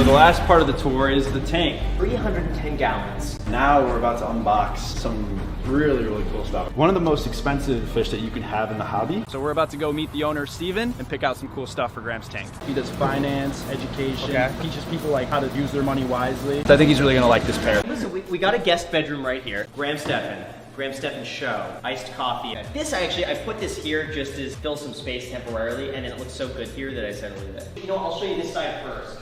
the last part of the tour is the tank. 310 gallons. Now we're about to unbox some really, really cool stuff. One of the most expensive fish that you can have in the hobby. So we're about to go meet the owner, Steven, and pick out some cool stuff for Graham's tank. He does finance, education, teaches people like how to use their money wisely. So I think he's really gonna like this pair. Listen, we got a guest bedroom right here. Graham Stephan show, iced coffee. This I put this here just to fill some space temporarily, and it looks so good here that I said leave it. You know, I'll show you this side first.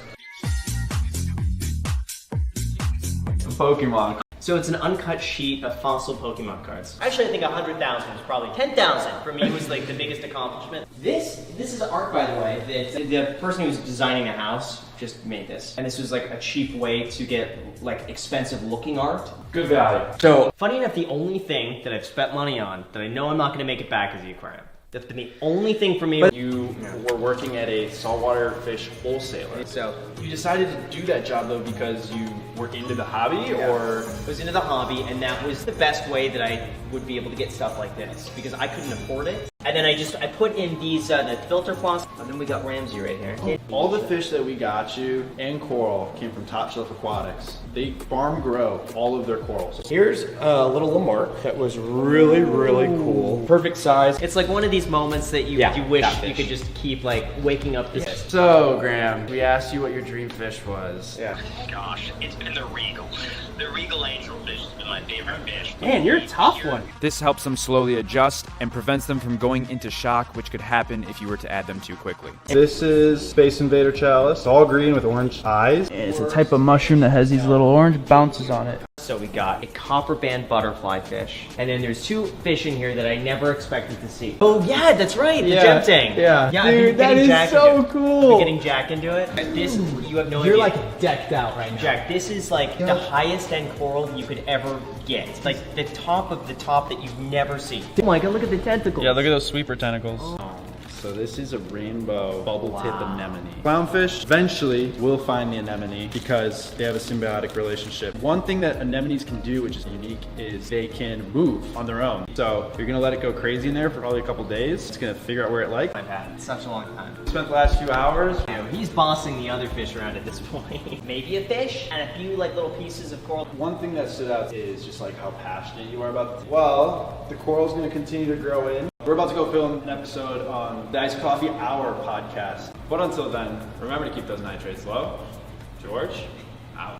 Pokemon. So it's an uncut sheet of fossil Pokemon cards. Actually, I think 100,000 was probably 10,000 for me was like the biggest accomplishment. This is art, by the way, that the person who was designing the house just made this. And this was like a cheap way to get like expensive looking art. Good value. So, funny enough, the only thing that I've spent money on that I know I'm not gonna make it back is the aquarium. That's been the only thing for me. But you were working at a saltwater fish wholesaler. So you decided to do that job though because you were into the hobby, or? I was into the hobby, and that was the best way that I would be able to get stuff like this because I couldn't afford it. And then I put in these the filter floss, and then we got Ramsey right here. All the fish that we got you and coral came from Top Shelf Aquatics. They farm grow all of their corals. Here's a little Lamarck that was really, really cool. Perfect size. It's like one of these moments that you wish you could just keep like waking up this. So, Graham, we asked you what your dream fish was. Yeah. Gosh, it's been the Regal. The Regal angelfish has been my favorite fish. Man, you're a tough one. This helps them slowly adjust and prevents them from going into shock, which could happen if you were to add them too quickly. This is Space Invader Chalice. It's all green with orange eyes. It's a type of mushroom that has these little orange bounces on it. So we got a copper band butterfly fish, and then there's two fish in here that I never expected to see. Oh yeah, that's right, the gem tank. Yeah, Dude, that is so cool. I'm getting Jack into it. This, you have no idea. You're like decked out right now. Jack, this is like the highest end coral you could ever get. It's like the top of the top that you've never seen. Oh my god, look at the tentacles. Yeah, look at those sweeper tentacles. Oh. So this is a rainbow bubble tip anemone. Clownfish eventually will find the anemone because they have a symbiotic relationship. One thing that anemones can do, which is unique, is they can move on their own. So you're gonna let it go crazy in there for probably a couple days. It's gonna figure out where it likes. I've had such a long time. Spent the last few hours. He's bossing the other fish around at this point. Maybe a fish and a few like little pieces of coral. One thing that stood out is just like how passionate you are about this. Well, the coral's gonna continue to grow in. We're about to go film an episode on the Iced Coffee Hour podcast. But until then, remember to keep those nitrates low. George?